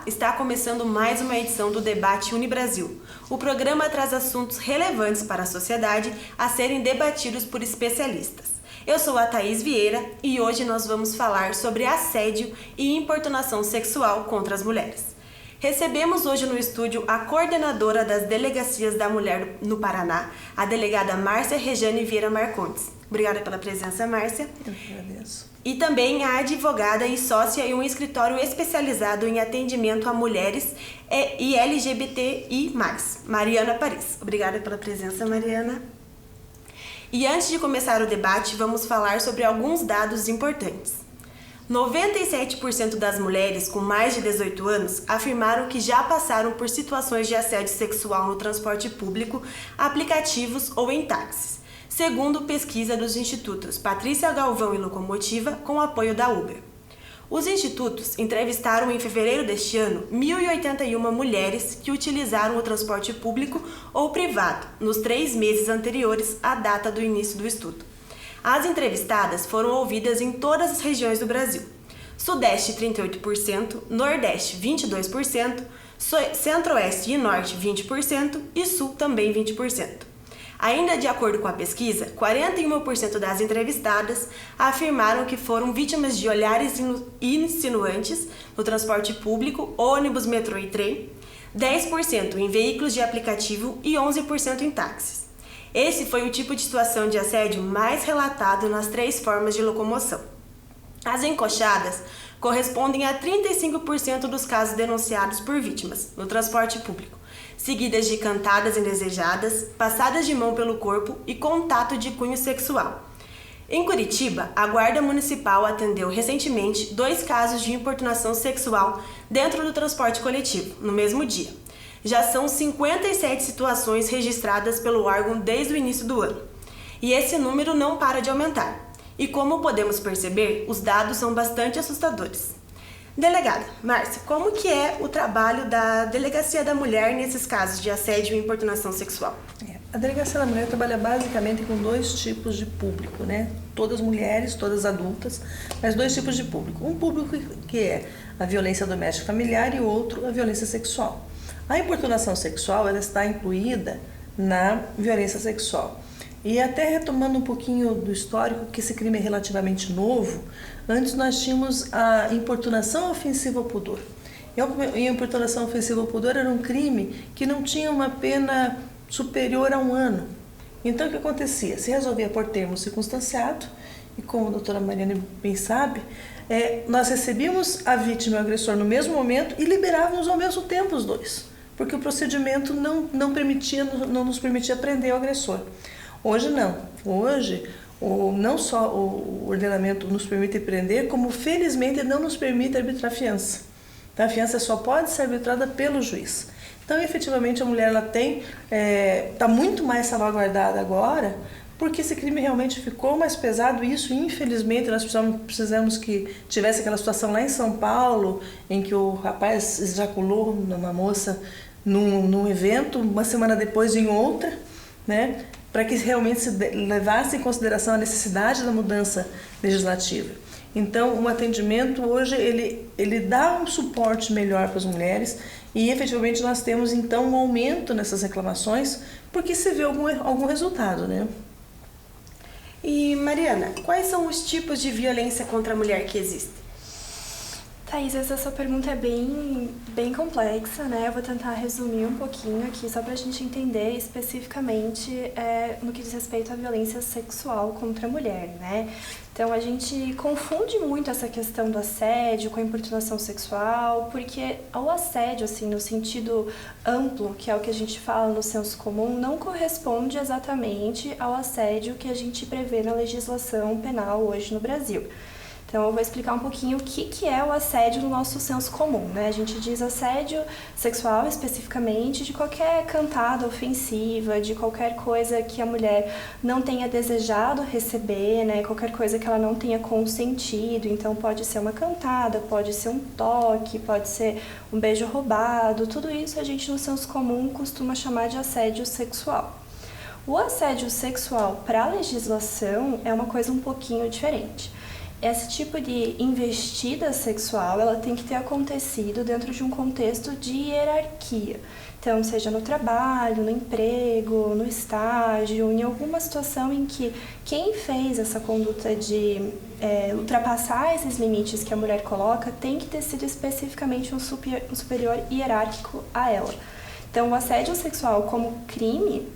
está começando mais uma edição do Debate Unibrasil. O programa traz assuntos relevantes para a sociedade a serem debatidos por especialistas. Eu sou a Thaís Vieira e hoje nós vamos falar sobre assédio e importunação sexual contra as mulheres. Recebemos hoje no estúdio a coordenadora das Delegacias da Mulher no Paraná, a delegada Márcia Rejane Vieira Marcondes. Obrigada pela presença, Márcia. Eu que agradeço. E também a advogada e sócia em um escritório especializado em atendimento a mulheres e LGBTI+, Mariana Paris. Obrigada pela presença, Mariana. E antes de começar o debate, vamos falar sobre alguns dados importantes. 97% das mulheres com mais de 18 anos afirmaram que já passaram por situações de assédio sexual no transporte público, aplicativos ou em táxis, segundo pesquisa dos institutos Patrícia Galvão e Locomotiva, com apoio da Uber. Os institutos entrevistaram em fevereiro deste ano 1.081 mulheres que utilizaram o transporte público ou privado nos 3 meses anteriores à data do início do estudo. As entrevistadas foram ouvidas em todas as regiões do Brasil. Sudeste 38%, Nordeste 22%, Centro-Oeste e Norte 20% e Sul também 20%. Ainda de acordo com a pesquisa, 41% das entrevistadas afirmaram que foram vítimas de olhares insinuantes no transporte público, ônibus, metrô e trem, 10% em veículos de aplicativo e 11% em táxis. Esse foi o tipo de situação de assédio mais relatado nas 3 formas de locomoção. As encoxadas correspondem a 35% dos casos denunciados por vítimas no transporte público, seguidas de cantadas indesejadas, passadas de mão pelo corpo e contato de cunho sexual. Em Curitiba, a Guarda Municipal atendeu recentemente 2 casos de importunação sexual dentro do transporte coletivo, no mesmo dia. Já são 57 situações registradas pelo órgão desde o início do ano. E esse número não para de aumentar. E como podemos perceber, os dados são bastante assustadores. Delegada, Márcia, como que é o trabalho da Delegacia da Mulher nesses casos de assédio e importunação sexual? A Delegacia da Mulher trabalha basicamente com 2 tipos de público, né? Todas mulheres, todas adultas, mas 2 tipos de público. Um público que é a violência doméstica familiar e outro a violência sexual. A importunação sexual ela está incluída na violência sexual. E até retomando um pouquinho do histórico, que esse crime é relativamente novo, antes nós tínhamos a importunação ofensiva ao pudor. E a importunação ofensiva ao pudor era um crime que não tinha uma pena superior a 1 ano. Então o que acontecia? Se resolvia por termo circunstanciado, e como a doutora Mariana bem sabe, nós recebíamos a vítima e o agressor no mesmo momento e liberávamos ao mesmo tempo os 2. Porque o procedimento não nos permitia prender o agressor. Hoje não. Hoje, não só o ordenamento nos permite prender, como felizmente não nos permite arbitrar fiança. Então, a fiança só pode ser arbitrada pelo juiz. Então, efetivamente, a mulher está muito mais salvaguardada agora, porque esse crime realmente ficou mais pesado. E isso, infelizmente, nós precisamos que tivesse aquela situação lá em São Paulo, em que o rapaz ejaculou numa moça num evento, uma semana depois em outra, né, para que realmente se levasse em consideração a necessidade da mudança legislativa. Então, o atendimento hoje, ele dá um suporte melhor para as mulheres e, efetivamente, nós temos, então, um aumento nessas reclamações, porque se vê algum resultado, né? E, Mariana, quais são os tipos de violência contra a mulher que existem? Thaís, essa sua pergunta é bem complexa, né? Eu vou tentar resumir um pouquinho aqui, só para a gente entender especificamente no que diz respeito à violência sexual contra a mulher, né? Então, a gente confunde muito essa questão do assédio com a importunação sexual, porque o assédio, assim, no sentido amplo, que é o que a gente fala no senso comum, não corresponde exatamente ao assédio que a gente prevê na legislação penal hoje no Brasil. Então, eu vou explicar um pouquinho o que é o assédio no nosso senso comum, né? A gente diz assédio sexual especificamente de qualquer cantada ofensiva, de qualquer coisa que a mulher não tenha desejado receber, né? Qualquer coisa que ela não tenha consentido. Então, pode ser uma cantada, pode ser um toque, pode ser um beijo roubado. Tudo isso a gente no senso comum costuma chamar de assédio sexual. O assédio sexual para a legislação é uma coisa um pouquinho diferente. esse tipo de investida sexual, ela tem que ter acontecido dentro de um contexto de hierarquia. Então, seja no trabalho, no emprego, no estágio, em alguma situação em que quem fez essa conduta de ultrapassar esses limites que a mulher coloca tem que ter sido especificamente um superior hierárquico a ela. Então, o assédio sexual como crime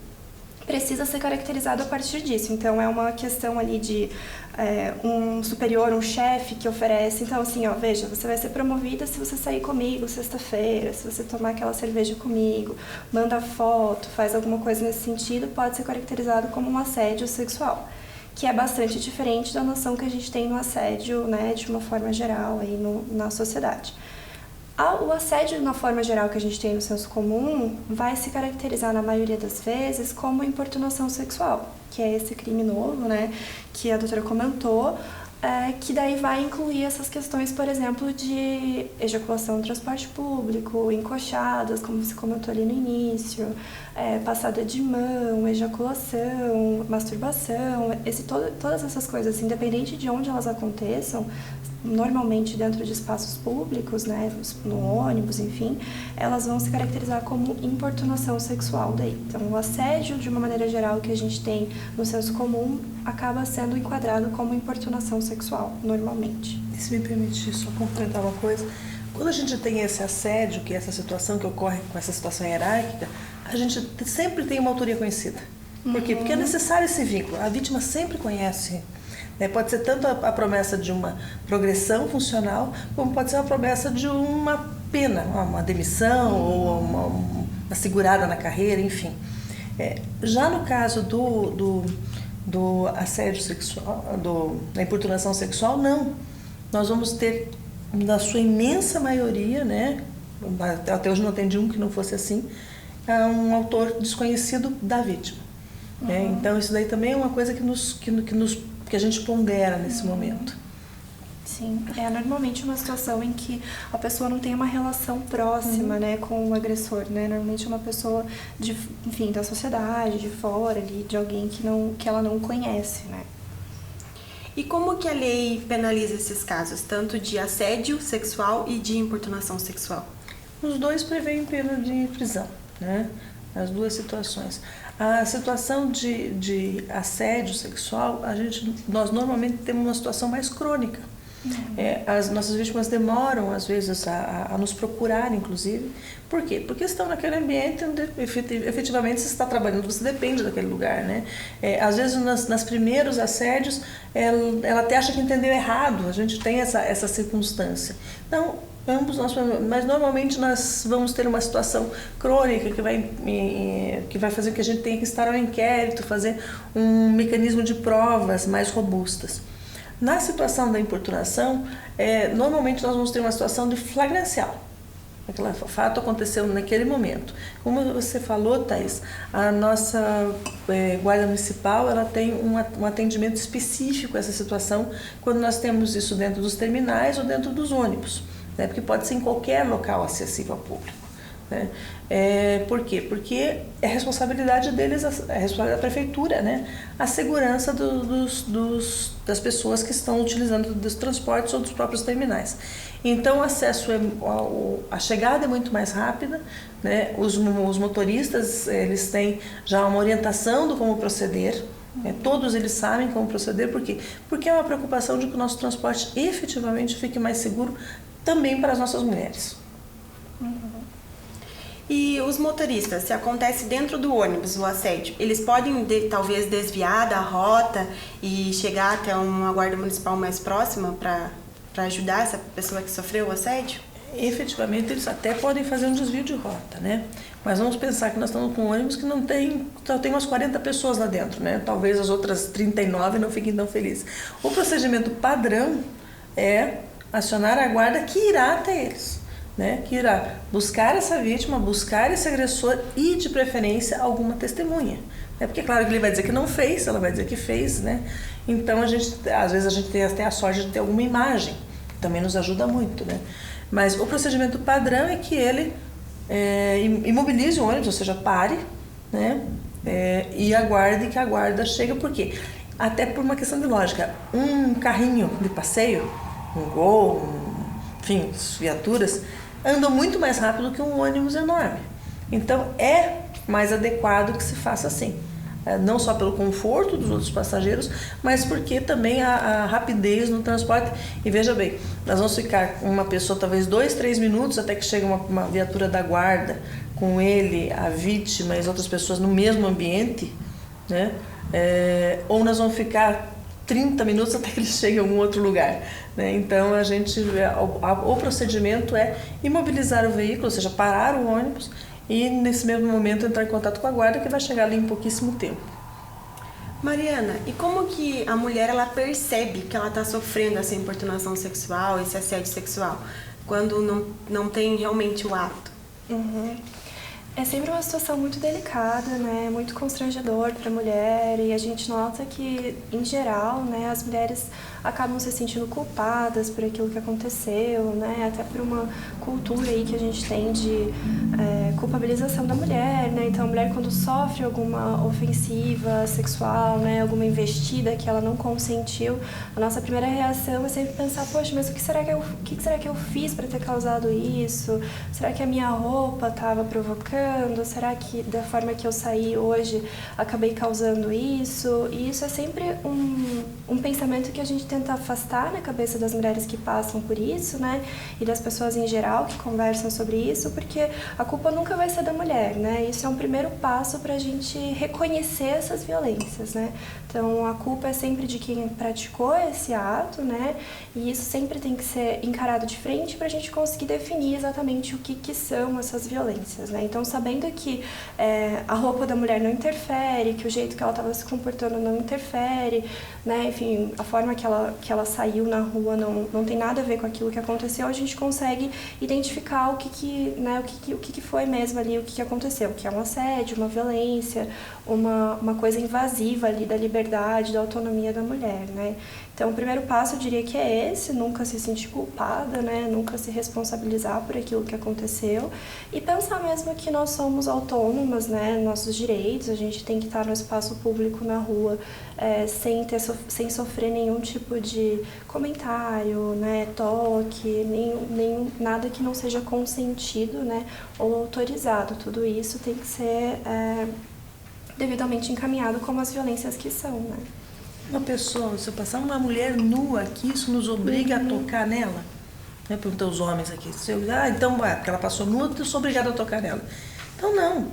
precisa ser caracterizado a partir disso. Então, é uma questão ali de um superior, um chefe que oferece. Então, assim, ó, veja, você vai ser promovida se você sair comigo sexta-feira, se você tomar aquela cerveja comigo, manda foto, faz alguma coisa nesse sentido, pode ser caracterizado como um assédio sexual, que é bastante diferente da noção que a gente tem no assédio, né, de uma forma geral aí na sociedade. O assédio, na forma geral que a gente tem no senso comum, vai se caracterizar, na maioria das vezes, como importunação sexual, que é esse crime novo, né, que a doutora comentou, que daí vai incluir essas questões, por exemplo, de ejaculação no transporte público, encoxadas, como você comentou ali no início, passada de mão, ejaculação, masturbação, todas essas coisas, independente de onde elas aconteçam, normalmente dentro de espaços públicos, né, no ônibus, enfim, elas vão se caracterizar como importunação sexual daí. Então, o assédio, de uma maneira geral, que a gente tem no senso comum, acaba sendo enquadrado como importunação sexual, normalmente. E se me permitir só complementar uma coisa, quando a gente tem esse assédio, que é essa situação que ocorre com essa situação hierárquica, a gente sempre tem uma autoria conhecida. Por quê? Porque é necessário esse vínculo. A vítima sempre conhece. Pode ser tanto a promessa de uma progressão funcional, como pode ser uma promessa de uma pena, uma demissão ou uma segurada na carreira, enfim. Já no caso do assédio sexual, da importunação sexual, não. Nós vamos ter, na sua imensa maioria, né, até hoje não atendi um que não fosse assim, um autor desconhecido da vítima. Então isso daí também é uma coisa que a gente pondera nesse momento. Sim, é normalmente uma situação em que a pessoa não tem uma relação próxima, né, com o agressor, né? Normalmente é uma pessoa enfim, da sociedade, de fora ali, de alguém que ela não conhece, né? E como que a lei penaliza esses casos, tanto de assédio sexual e de importunação sexual? Os dois prevêem pena de prisão, né? As duas situações. A situação de assédio sexual, nós normalmente temos uma situação mais crônica. As nossas vítimas demoram, às vezes, a nos procurar, inclusive. Por quê? Porque estão naquele ambiente onde efetivamente você está trabalhando, você depende daquele lugar, né? Às vezes, nas primeiros assédios, ela até acha que entendeu errado, a gente tem essa circunstância. Então, mas normalmente nós vamos ter uma situação crônica que vai fazer com que a gente tenha que estar ao inquérito, fazer um mecanismo de provas mais robustas. Na situação da importunação, normalmente nós vamos ter uma situação de flagrancial. Aquele fato aconteceu naquele momento. Como você falou, Thaís, a nossa Guarda Municipal ela tem um atendimento específico a essa situação quando nós temos isso dentro dos terminais ou dentro dos ônibus. Porque pode ser em qualquer local acessível ao público. Né? Por quê? Porque é responsabilidade deles, é responsabilidade da prefeitura, né? A segurança das pessoas que estão utilizando dos transportes ou dos próprios terminais. Então, o acesso, a chegada é muito mais rápida, né? Os motoristas, eles têm já uma orientação do como proceder. Todos eles sabem como proceder, por quê? Porque é uma preocupação de que o nosso transporte efetivamente fique mais seguro também para as nossas mulheres. E os motoristas, se acontece dentro do ônibus o assédio, eles podem talvez desviar da rota e chegar até uma guarda municipal mais próxima para ajudar essa pessoa que sofreu o assédio? Efetivamente, eles até podem fazer um desvio de rota, né? Mas vamos pensar que nós estamos com um ônibus que só tem umas 40 pessoas lá dentro, né? Talvez as outras 39 não fiquem tão felizes. O procedimento padrão é acionar a guarda que irá até eles, né? Que irá buscar essa vítima, buscar esse agressor e, de preferência, alguma testemunha. Porque, claro, que ele vai dizer que não fez, ela vai dizer que fez, né? Então, às vezes a gente tem até a sorte de ter alguma imagem, que também nos ajuda muito, né? Mas o procedimento padrão é que ele imobilize o ônibus, ou seja, pare, né? E aguarde que a guarda chegue. Por quê? até por uma questão de lógica. Um carrinho de passeio, um Gol, enfim, viaturas, andam muito mais rápido que um ônibus enorme. Então é mais adequado que se faça assim. Não só pelo conforto dos outros passageiros, mas porque também a rapidez no transporte. E veja bem, nós vamos ficar com uma pessoa talvez 2, 3 minutos até que chegue uma viatura da guarda com ele, a vítima e as outras pessoas no mesmo ambiente, né? Ou nós vamos ficar 30 minutos até que ele chegue a algum outro lugar, né? Então o procedimento é imobilizar o veículo, ou seja, parar o ônibus e nesse mesmo momento entrar em contato com a guarda, que vai chegar ali em pouquíssimo tempo. Mariana, e como que a mulher ela percebe que ela está sofrendo essa importunação sexual, esse assédio sexual, quando não tem realmente o ato? É sempre uma situação muito delicada, né? Muito constrangedor para a mulher, e a gente nota que, em geral, né, as mulheres acabam se sentindo culpadas por aquilo que aconteceu, né? Até por uma cultura aí que a gente tem de culpabilização da mulher, né? Então, a mulher, quando sofre alguma ofensiva sexual, né, alguma investida que ela não consentiu, a nossa primeira reação é sempre pensar, poxa, mas o que será que eu fiz para ter causado isso? Será que a minha roupa estava provocando? Será que da forma que eu saí hoje acabei causando isso? E isso é sempre um pensamento que a gente tenta afastar na cabeça das mulheres que passam por isso, né? E das pessoas em geral que conversam sobre isso, porque a culpa nunca vai ser da mulher, né? Isso é um primeiro passo para a gente reconhecer essas violências, né? Então, a culpa é sempre de quem praticou esse ato, né? E isso sempre tem que ser encarado de frente para a gente conseguir definir exatamente o que são essas violências, né? Então, sabendo que a roupa da mulher não interfere, que o jeito que ela estava se comportando não interfere, né? Enfim, a forma que ela saiu na rua não tem nada a ver com aquilo que aconteceu, a gente consegue identificar o que foi mesmo ali, o que aconteceu, que é um assédio, uma violência, uma coisa invasiva ali da liberdade, da autonomia da mulher, né? Então, o primeiro passo eu diria que é esse, nunca se sentir culpada, né? Nunca se responsabilizar por aquilo que aconteceu e pensar mesmo que nós somos autônomas, né? Nossos direitos, a gente tem que estar no espaço público, na rua, sem sofrer nenhum tipo de comentário, né? Toque, nada que não seja consentido, né? Ou autorizado. Tudo isso tem que ser devidamente encaminhado como as violências que são, né? Uma pessoa, se eu passar uma mulher nua aqui, isso nos obriga a tocar nela? Né? Perguntar os homens aqui. Então, porque ela passou nua, eu sou obrigada a tocar nela. Então, não.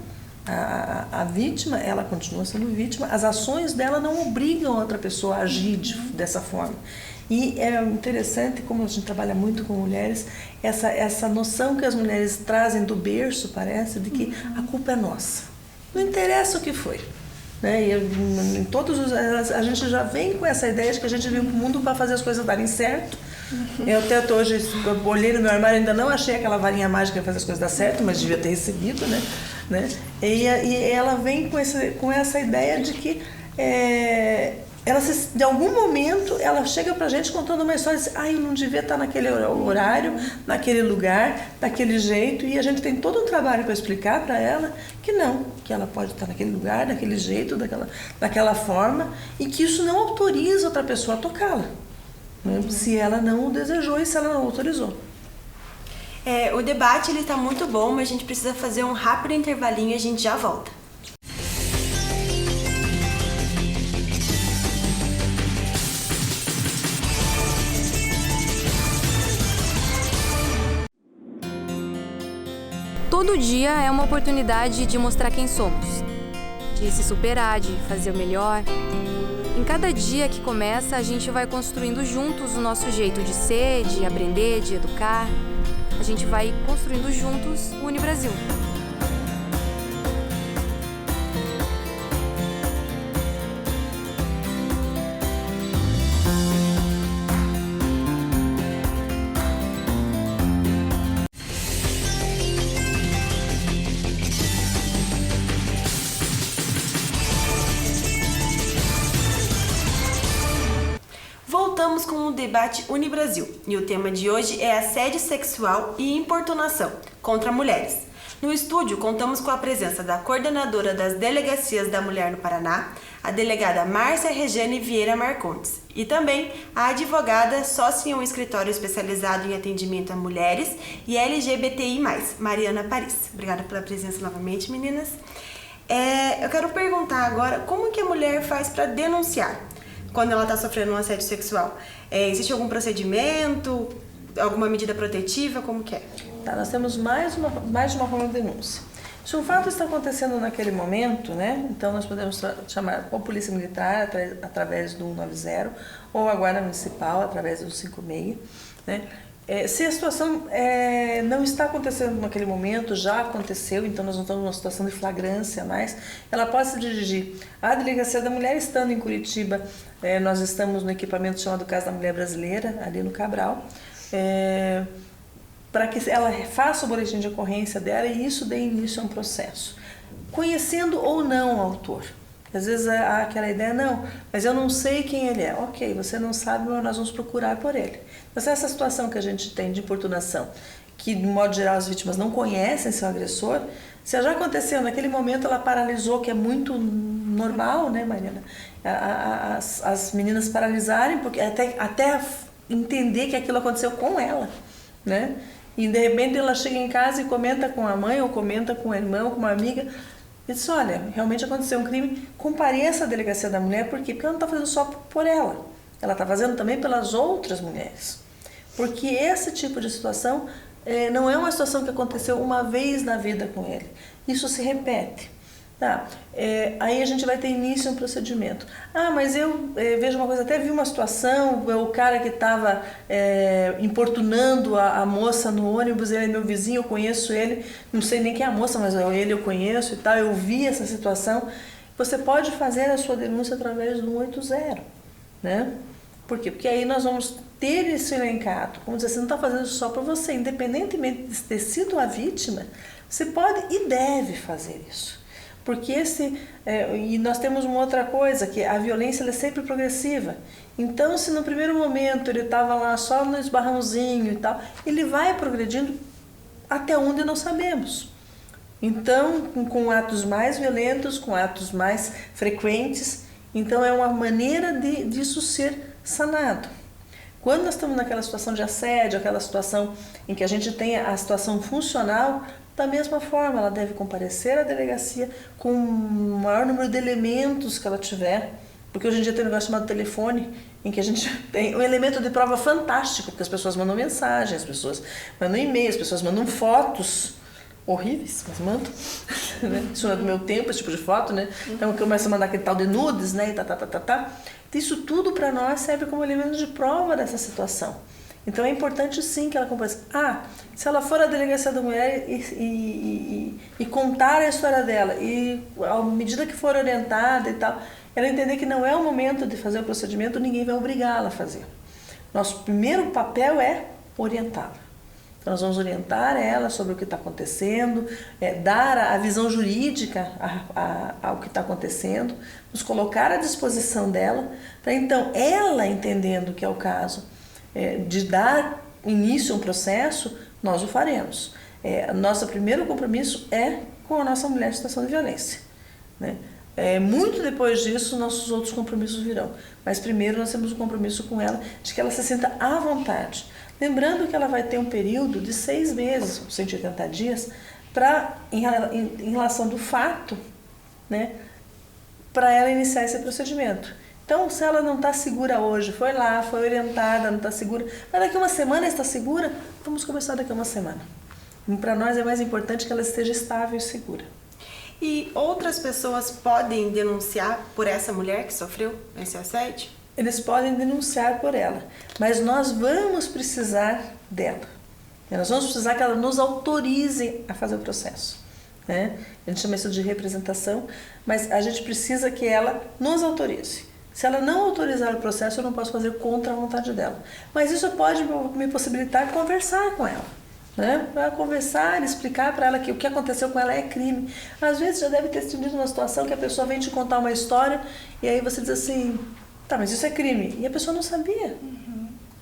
A vítima, ela continua sendo vítima, as ações dela não obrigam a outra pessoa a agir dessa forma. E é interessante, como a gente trabalha muito com mulheres, essa noção que as mulheres trazem do berço, parece, de que a culpa é nossa. Não interessa o que foi. Né? E em a gente já vem com essa ideia de que a gente veio para o mundo para fazer as coisas darem certo. Eu até hoje olhei no meu armário, ainda não achei aquela varinha mágica para fazer as coisas dar certo, mas devia ter recebido, né? E ela vem com essa ideia de que de algum momento ela chega pra gente contando uma história e diz, eu não devia estar naquele horário, naquele lugar, daquele jeito, e a gente tem todo um trabalho para explicar para ela que não, que ela pode estar naquele lugar, daquele jeito, daquela forma, e que isso não autoriza outra pessoa a tocá-la, né? Se ela não o desejou e se ela não autorizou. O debate está muito bom, mas a gente precisa fazer um rápido intervalinho e a gente já volta. Todo dia é uma oportunidade de mostrar quem somos, de se superar, de fazer o melhor. Em cada dia que começa, a gente vai construindo juntos o nosso jeito de ser, de aprender, de educar. A gente vai construindo juntos o Unibrasil. Voltamos com o debate Unibrasil e o tema de hoje é assédio sexual e importunação contra mulheres. No estúdio, contamos com a presença da coordenadora das Delegacias da Mulher no Paraná, a delegada Márcia Regiane Vieira Marcondes, e também a advogada sócia em um escritório especializado em atendimento a mulheres e LGBTI+, Mariana Paris. Obrigada pela presença novamente, meninas. Eu quero perguntar agora, como que a mulher faz para denunciar quando ela está sofrendo um assédio sexual? Existe algum procedimento, alguma medida protetiva, como que é? Tá, nós temos mais de uma forma de denúncia. Se um fato está acontecendo naquele momento, né, então nós podemos chamar ou a Polícia Militar através do 190 ou a Guarda Municipal através do 156, né? Se a situação não está acontecendo naquele momento, já aconteceu, então nós não estamos numa situação de flagrância mais, ela pode se dirigir à Delegacia da Mulher, estando em Curitiba. Nós estamos no equipamento chamado Casa da Mulher Brasileira, ali no Cabral, para que ela faça o boletim de ocorrência dela e isso dê início a um processo, conhecendo ou não o autor. Às vezes há aquela ideia, não, mas eu não sei quem ele é. Ok, você não sabe, mas nós vamos procurar por ele. Mas essa situação que a gente tem de importunação, que de modo geral as vítimas não conhecem seu agressor, se já aconteceu naquele momento, ela paralisou, que é muito normal, né, Mariana? As meninas paralisarem, porque até entender que aquilo aconteceu com ela, né? E de repente ela chega em casa e comenta com a mãe, ou comenta com o irmão, com uma amiga, e diz, olha, realmente aconteceu um crime, compareça à Delegacia da Mulher, por quê? Porque ela não está fazendo só por ela está fazendo também pelas outras mulheres. Porque esse tipo de situação não é uma situação que aconteceu uma vez na vida com ele, isso se repete. Tá, aí a gente vai ter início a um procedimento. Mas eu vejo uma coisa, até vi uma situação, o cara que estava importunando a moça no ônibus, ele é meu vizinho, eu conheço ele, não sei nem quem é a moça, mas ele eu conheço e tal, eu vi essa situação. Você pode fazer a sua denúncia através do 180, né? Por quê? Porque aí nós vamos ter isso elencado. Vamos dizer, você não está fazendo isso só para você, independentemente de ter sido a vítima, você pode e deve fazer isso. Porque e nós temos uma outra coisa, que a violência ela é sempre progressiva. Então, se no primeiro momento ele estava lá só no esbarrãozinho e tal, ele vai progredindo até onde não sabemos. Então, com atos mais violentos, com atos mais frequentes, então é uma maneira disso ser sanado. Quando nós estamos naquela situação de assédio, aquela situação em que a gente tem a situação funcional, da mesma forma, ela deve comparecer à delegacia com o maior número de elementos que ela tiver, porque hoje em dia tem um negócio chamado telefone, em que a gente tem um elemento de prova fantástico, porque as pessoas mandam mensagens, as pessoas mandam e-mails, as pessoas mandam fotos horríveis, mas mandam. Isso não é do meu tempo, esse tipo de foto, né? Então começa a mandar aquele tal de nudes, né? Então, isso tudo para nós serve como elemento de prova dessa situação. Então é importante sim que ela compareça. Se ela for à Delegacia da Mulher e contar a história dela, e à medida que for orientada e tal, ela entender que não é o momento de fazer o procedimento, ninguém vai obrigá-la a fazer. Nosso primeiro papel é orientá-la. Então nós vamos orientar ela sobre o que está acontecendo, dar a visão jurídica ao que está acontecendo, nos colocar à disposição dela, para então ela entendendo que é o caso, de dar início a um processo, nós o faremos. Nosso primeiro compromisso é com a nossa mulher em situação de violência, né? Muito depois disso, nossos outros compromissos virão. Mas primeiro nós temos um compromisso com ela, de que ela se sinta à vontade. Lembrando que ela vai ter um período de 6 meses, 180 dias, em relação do fato, né, para ela iniciar esse procedimento. Então, se ela não está segura hoje, foi lá, foi orientada, não está segura, mas daqui a uma semana está segura, vamos começar daqui a uma semana. Para nós é mais importante que ela esteja estável e segura. E outras pessoas podem denunciar por essa mulher que sofreu esse assédio? Eles podem denunciar por ela, mas nós vamos precisar dela. Nós vamos precisar que ela nos autorize a fazer o processo, né? A gente chama isso de representação, mas a gente precisa que ela nos autorize. Se ela não autorizar o processo, eu não posso fazer contra a vontade dela. Mas isso pode me possibilitar conversar com ela, né? Para conversar, explicar para ela que o que aconteceu com ela é crime. Às vezes já deve ter sido uma situação que a pessoa vem te contar uma história e aí você diz assim, tá, mas isso é crime. E a pessoa não sabia,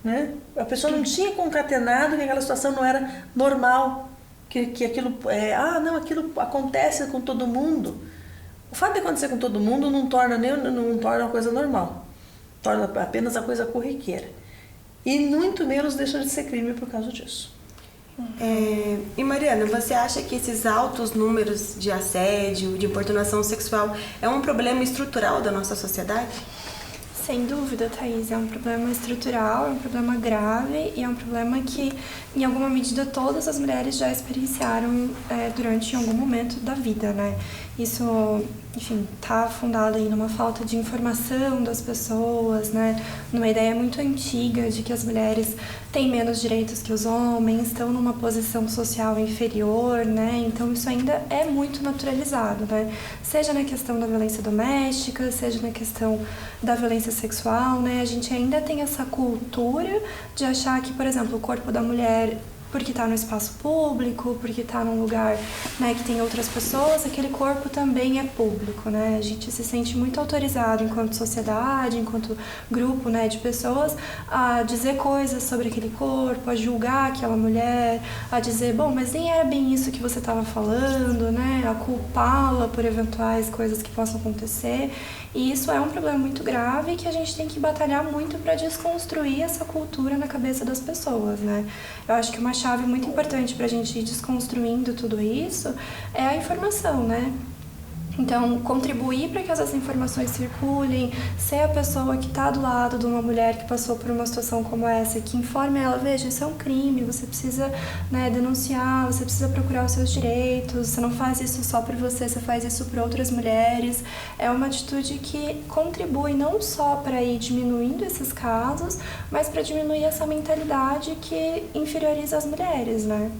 né? A pessoa não tinha concatenado que aquela situação não era normal, que aquilo aquilo acontece com todo mundo. O fato de acontecer com todo mundo não torna uma coisa normal, torna apenas a coisa corriqueira. E muito menos deixa de ser crime por causa disso. E Mariana, você acha que esses altos números de assédio, de importunação sexual é um problema estrutural da nossa sociedade? Sem dúvida, Thaís, é um problema estrutural, é um problema grave e é um problema que, em alguma medida, todas as mulheres já experienciaram durante algum momento da vida, né? Isso, enfim, está fundado aí numa falta de informação das pessoas, né? Numa ideia muito antiga de que as mulheres têm menos direitos que os homens, estão numa posição social inferior, né? Então isso ainda é muito naturalizado, né? Seja na questão da violência doméstica, seja na questão da violência sexual, né? A gente ainda tem essa cultura de achar que, por exemplo, o corpo da mulher, porque está no espaço público, porque está num lugar, né, que tem outras pessoas, aquele corpo também é público, né? A gente se sente muito autorizado enquanto sociedade, enquanto grupo, né, de pessoas, a dizer coisas sobre aquele corpo, a julgar aquela mulher, a dizer, bom, mas nem era bem isso que você estava falando, né? A culpá-la por eventuais coisas que possam acontecer. E isso é um problema muito grave que a gente tem que batalhar muito para desconstruir essa cultura na cabeça das pessoas, né? Eu acho que uma chave muito importante para a gente ir desconstruindo tudo isso é a informação, né? Então, contribuir para que essas informações circulem, ser a pessoa que está do lado de uma mulher que passou por uma situação como essa, que informe ela, veja, isso é um crime, você precisa, né, denunciar, você precisa procurar os seus direitos, você não faz isso só por você faz isso por outras mulheres. É uma atitude que contribui não só para ir diminuindo esses casos, mas para diminuir essa mentalidade que inferioriza as mulheres, né?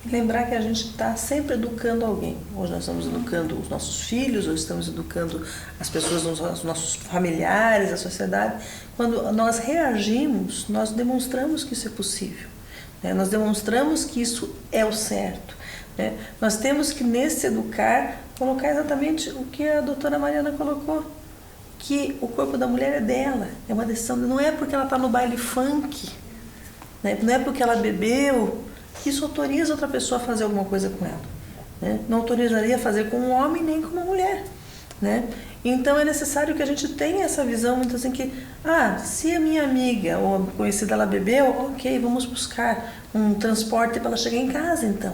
Lembrar que a gente está sempre educando alguém. Hoje nós estamos educando os nossos filhos, hoje estamos educando as pessoas, os nossos familiares, a sociedade. Quando nós reagimos, nós demonstramos que isso é possível, né? Nós demonstramos que isso é o certo, né? Nós temos que, nesse educar, colocar exatamente o que a doutora Mariana colocou, que o corpo da mulher é dela, é uma decisão, não é porque ela está no baile funk, né? Não é porque ela bebeu, que isso autoriza outra pessoa a fazer alguma coisa com ela, né? Não autorizaria a fazer com um homem nem com uma mulher, né? Então é necessário que a gente tenha essa visão muito assim que, se a minha amiga ou a conhecida ela bebeu, ok, vamos buscar um transporte para ela chegar em casa, então.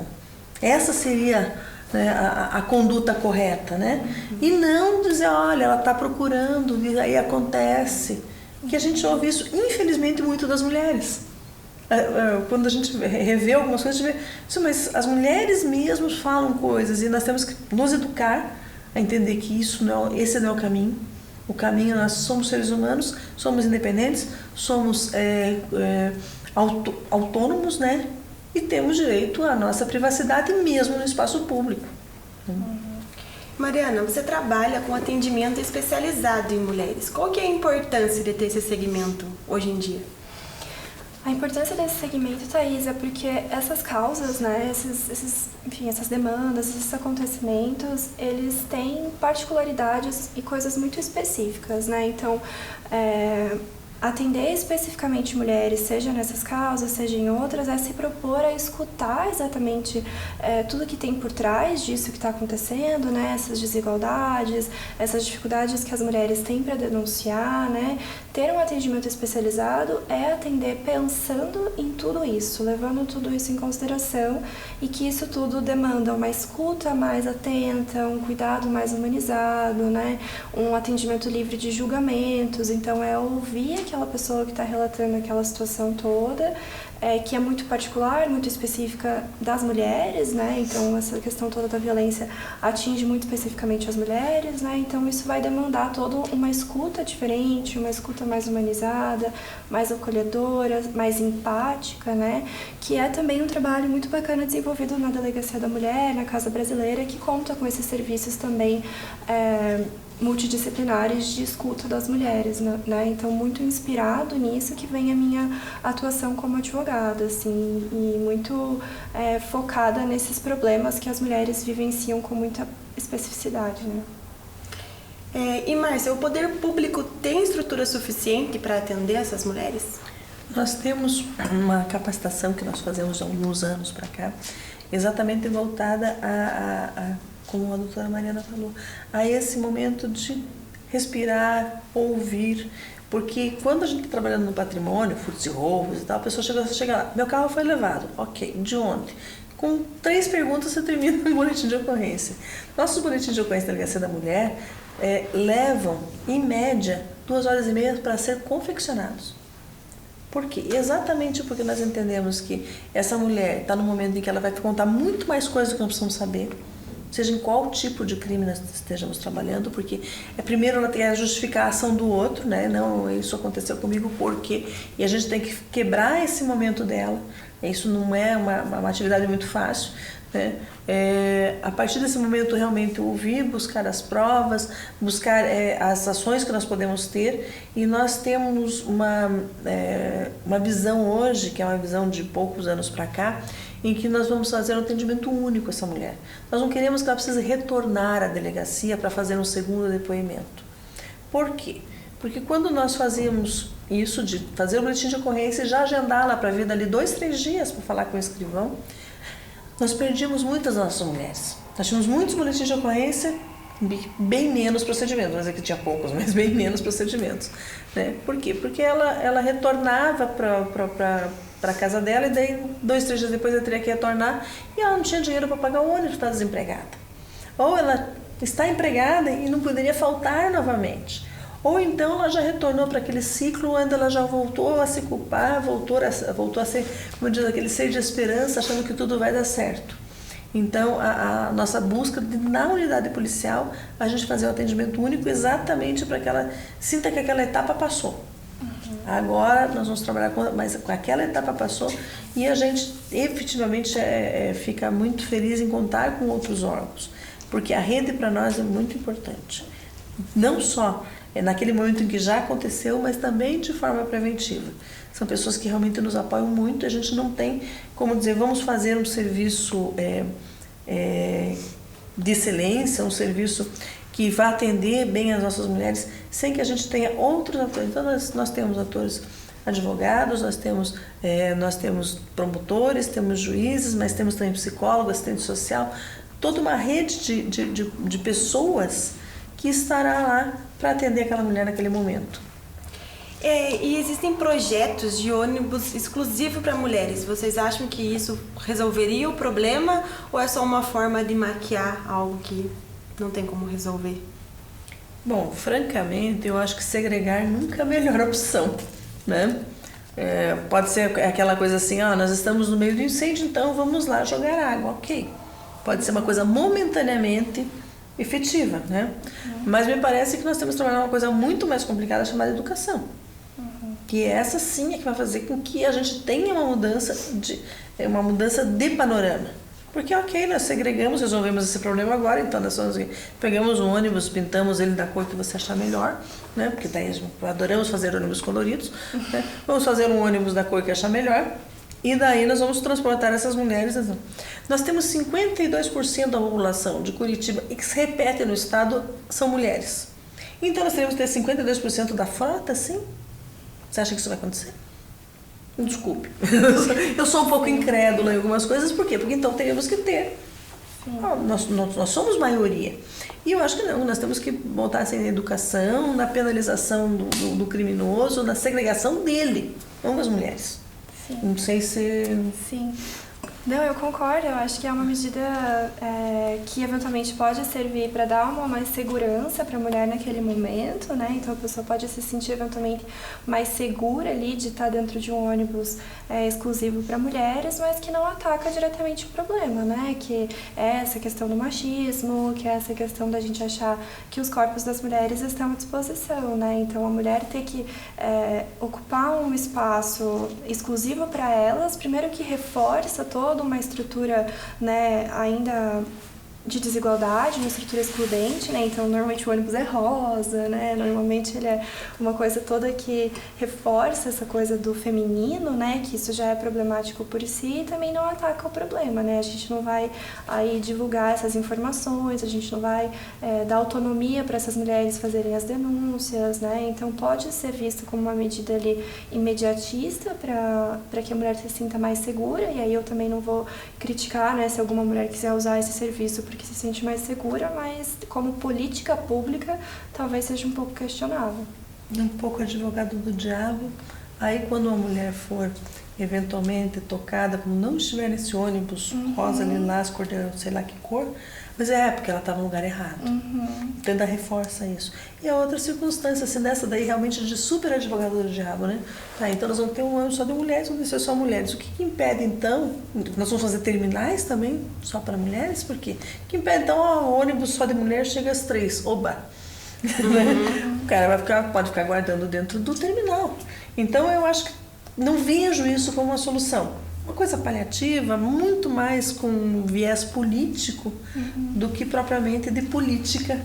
Essa seria, né, a conduta correta, né? E não dizer, olha, ela está procurando, e aí acontece. Que a gente ouve isso, infelizmente, muito das mulheres. Quando a gente revê algumas coisas, a gente vê, mas as mulheres mesmas falam coisas e nós temos que nos educar a entender que esse não é o caminho. O caminho, nós somos seres humanos, somos independentes, somos autônomos, né? E temos direito à nossa privacidade mesmo no espaço público. Mariana, você trabalha com atendimento especializado em mulheres. Qual que é a importância de ter esse segmento hoje em dia? A importância desse segmento, Thaís, é porque essas causas, né, essas demandas, esses acontecimentos, eles têm particularidades e coisas muito específicas, né? Então, atender especificamente mulheres, seja nessas causas, seja em outras, é se propor a escutar exatamente tudo que tem por trás disso que está acontecendo, né? Essas desigualdades, essas dificuldades que as mulheres têm para denunciar, né? Ter um atendimento especializado é atender pensando em tudo isso, levando tudo isso em consideração e que isso tudo demanda uma escuta mais atenta, um cuidado mais humanizado, né? Um atendimento livre de julgamentos. Então, é ouvir aquela pessoa que está relatando aquela situação toda, que é muito particular, muito específica das mulheres, né? Então, essa questão toda da violência atinge muito especificamente as mulheres, né? Então, isso vai demandar toda uma escuta diferente, uma escuta mais humanizada, mais acolhedora, mais empática, né? Que é também um trabalho muito bacana desenvolvido na Delegacia da Mulher, na Casa Brasileira, que conta com esses serviços também multidisciplinares de escuta das mulheres, né? Então, muito inspirado nisso que vem a minha atuação como advogada, assim, e muito focada nesses problemas que as mulheres vivenciam com muita especificidade, né? E Márcia, o poder público tem estrutura suficiente para atender essas mulheres? Nós temos uma capacitação que nós fazemos há alguns anos para cá exatamente voltada como a doutora Mariana falou, a esse momento de respirar, ouvir, porque quando a gente está trabalhando no patrimônio, furtos e roubos e tal, a pessoa chega lá, meu carro foi levado, ok, de onde? Com 3 perguntas você termina o boletim de ocorrência. Nossos boletins de ocorrência da Delegacia da Mulher levam, em média, 2 horas e meia para ser confeccionados. Por quê? Exatamente porque nós entendemos que essa mulher está no momento em que ela vai contar muito mais coisas do que nós precisamos saber, seja em qual tipo de crime nós estejamos trabalhando, porque primeiro ela tem a justificação do outro, né? Não, isso aconteceu comigo por quê? E a gente tem que quebrar esse momento dela. Isso não é uma atividade muito fácil, né? A partir desse momento realmente ouvir, buscar as provas, buscar as ações que nós podemos ter, e nós temos uma visão hoje, que é uma visão de poucos anos para cá, em que nós vamos fazer um atendimento único a essa mulher. Nós não queremos que ela precise retornar à delegacia para fazer um segundo depoimento. Por quê? Porque quando nós fazíamos isso, de fazer o boletim de ocorrência e já agendá-la para vir dali 2, 3 dias para falar com o escrivão, nós perdíamos muitas das nossas mulheres. Nós tínhamos muitos boletins de ocorrência, bem menos procedimentos, mas aqui tinha poucos, mas bem menos procedimentos, né? Por quê? Porque ela retornava para a casa dela, e daí 2, 3 dias depois ela teria que retornar e ela não tinha dinheiro para pagar o ônibus, está desempregada. Ou ela está empregada e não poderia faltar novamente. Ou então ela já retornou para aquele ciclo onde ela já voltou a se culpar, voltou a ser, como diz, aquele ser de esperança, achando que tudo vai dar certo. Então, a nossa busca na unidade policial, a gente fazer um atendimento único exatamente para que ela sinta que aquela etapa passou. Agora nós vamos trabalhar mas com aquela etapa passou, e a gente efetivamente fica muito feliz em contar com outros órgãos, porque a rede para nós é muito importante. Não só naquele momento em que já aconteceu, mas também de forma preventiva. São pessoas que realmente nos apoiam muito. A gente não tem como dizer, vamos fazer um serviço de excelência, um serviço que vá atender bem as nossas mulheres, sem que a gente tenha outros atores. Então nós temos atores advogados, nós temos promotores, temos juízes, mas temos também psicólogos, assistente social, toda uma rede de pessoas que estará lá para atender aquela mulher naquele momento. E existem projetos de ônibus exclusivo para mulheres. Vocês acham que isso resolveria o problema, ou é só uma forma de maquiar algo que não tem como resolver? Bom, francamente, eu acho que segregar nunca é a melhor opção, né? Pode ser aquela coisa assim, nós estamos no meio do incêndio, então vamos lá jogar água, ok. Pode ser uma coisa momentaneamente efetiva, né? Mas me parece que nós temos que trabalhar uma coisa muito mais complicada chamada educação. Que essa sim é que vai fazer com que a gente tenha uma mudança de panorama. Porque ok, nós segregamos, resolvemos esse problema agora, então nós pegamos um ônibus, pintamos ele da cor que você achar melhor, né? Porque daí adoramos fazer ônibus coloridos, né? Vamos fazer um ônibus da cor que achar melhor, e daí nós vamos transportar essas mulheres. Nós temos 52% da população de Curitiba e que se repete no estado são mulheres. Então nós teremos que ter 52% da frota, sim? Você acha que isso vai acontecer? Desculpe. Eu sou um pouco incrédula em algumas coisas. Por quê? Porque então teríamos que ter. Nós somos maioria. E eu acho que não. Nós temos que voltar assim, na educação, na penalização do criminoso, na segregação dele, não das mulheres. Sim. Não sei se... Sim. Não, eu concordo. Eu acho que é uma medida que eventualmente pode servir para dar uma mais segurança para a mulher naquele momento, né? Então a pessoa pode se sentir eventualmente mais segura ali de estar dentro de um ônibus exclusivo para mulheres, mas que não ataca diretamente o problema, né? Que é essa questão do machismo, que é essa questão da gente achar que os corpos das mulheres estão à disposição, né? Então a mulher ter que ocupar um espaço exclusivo para elas, primeiro que reforça toda uma estrutura, né, ainda de desigualdade, uma estrutura excludente, né? Então, normalmente o ônibus é rosa, né? Normalmente ele é uma coisa toda que reforça essa coisa do feminino, né? Que isso já é problemático por si e também não ataca o problema, né? A gente não vai aí divulgar essas informações, a gente não vai dar autonomia para essas mulheres fazerem as denúncias, né? Então, pode ser visto como uma medida ali imediatista para que a mulher se sinta mais segura, e aí eu também não vou criticar, né? Se alguma mulher quiser usar esse serviço porque se sente mais segura, mas como política pública talvez seja um pouco questionável. Um pouco advogado do diabo. Aí quando uma mulher for eventualmente tocada, como não estiver nesse ônibus rosa, lilás, cor de sei lá que cor, mas porque ela estava no lugar errado. Então ainda reforça isso. E a outra circunstância, assim, dessa daí realmente de super advogado do diabo, né? Tá, então nós vamos ter um ônibus só de mulheres, vamos ser só mulheres. O que impede então, nós vamos fazer terminais também, só para mulheres? Por quê? O que impede então, o ônibus só de mulher chega às 3, oba! O cara pode ficar guardando dentro do terminal. Então eu acho que não vejo isso como uma solução. Uma coisa paliativa, muito mais com viés político do que propriamente de política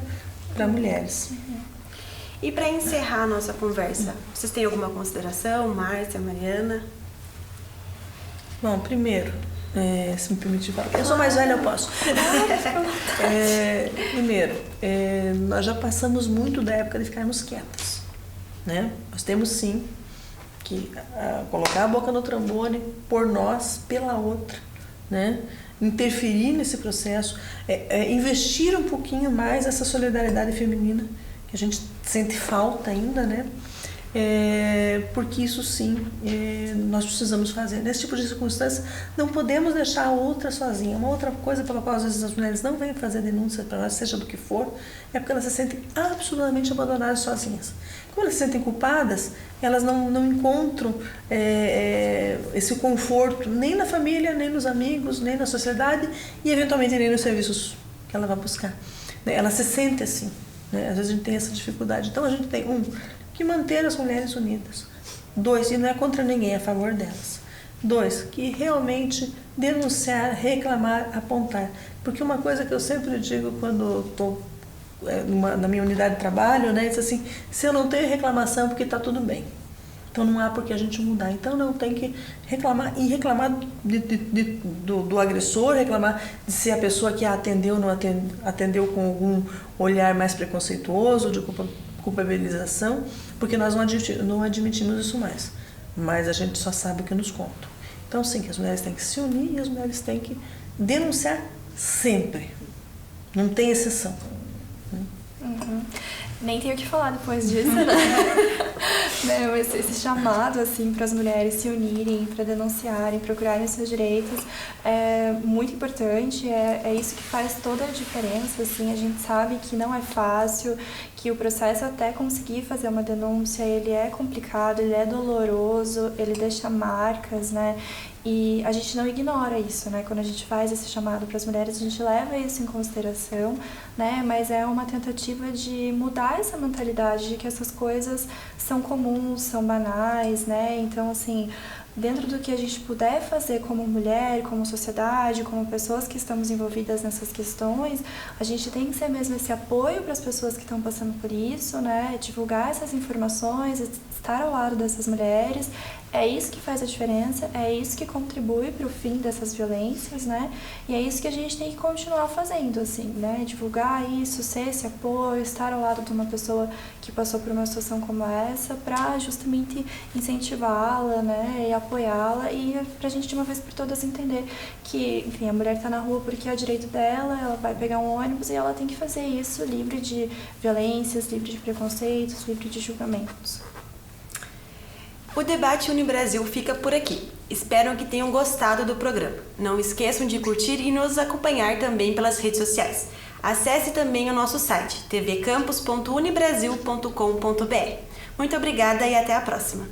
para mulheres. E para encerrar a nossa conversa, vocês têm alguma consideração, Márcia, Mariana? Bom, primeiro, se me permitir falar, eu sou mais velha, eu posso. Primeiro, nós já passamos muito da época de ficarmos quietas, né? Nós temos sim que colocar a boca no trombone por nós, pela outra, né? Interferir nesse processo, investir um pouquinho mais essa solidariedade feminina, que a gente sente falta ainda, né? Porque isso sim, nós precisamos fazer. Nesse tipo de circunstância, não podemos deixar a outra sozinha. Uma outra coisa pela qual às vezes as mulheres não vêm fazer denúncia para nós, seja do que for, é porque elas se sentem absolutamente abandonadas sozinhas. Como elas se sentem culpadas, elas não encontram esse conforto nem na família, nem nos amigos, nem na sociedade e eventualmente nem nos serviços que ela vai buscar. Ela se sente assim, né? Às vezes a gente tem essa dificuldade. Então a gente tem que manter as mulheres unidas. 2, e não é contra ninguém, é a favor delas. 2, que realmente denunciar, reclamar, apontar. Porque uma coisa que eu sempre digo quando estou na minha unidade de trabalho, né, diz assim, se eu não tenho reclamação, porque está tudo bem. Então não há por que a gente mudar. Então não tem que reclamar, e reclamar do agressor, reclamar de se a pessoa que a atendeu não atendeu com algum olhar mais preconceituoso, de culpabilização, porque nós não admitimos isso mais. Mas a gente só sabe o que nos contam. Então sim, que as mulheres têm que se unir e as mulheres têm que denunciar sempre. Não tem exceção. Nem tenho o que falar depois disso, né? Esse chamado, assim, para as mulheres se unirem, para denunciarem, procurarem seus direitos é muito importante, é isso que faz toda a diferença, assim, a gente sabe que não é fácil, que o processo até conseguir fazer uma denúncia, ele é complicado, ele é doloroso, ele deixa marcas, né? E a gente não ignora isso, né? Quando a gente faz esse chamado para as mulheres, a gente leva isso em consideração, né? Mas é uma tentativa de mudar essa mentalidade de que essas coisas são comuns, são banais, né? Então, assim, dentro do que a gente puder fazer como mulher, como sociedade, como pessoas que estamos envolvidas nessas questões, a gente tem que ser mesmo esse apoio para as pessoas que estão passando por isso, né? Divulgar essas informações, estar ao lado dessas mulheres. É isso que faz a diferença, é isso que contribui para o fim dessas violências, né? E é isso que a gente tem que continuar fazendo, assim, né? Divulgar isso, ser esse apoio, estar ao lado de uma pessoa que passou por uma situação como essa, para justamente incentivá-la, né? E apoiá-la, e para a gente de uma vez por todas entender que, enfim, a mulher está na rua porque é direito dela, ela vai pegar um ônibus e ela tem que fazer isso livre de violências, livre de preconceitos, livre de julgamentos. O Debate Unibrasil fica por aqui. Espero que tenham gostado do programa. Não esqueçam de curtir e nos acompanhar também pelas redes sociais. Acesse também o nosso site tvcampus.unibrasil.com.br. Muito obrigada e até a próxima!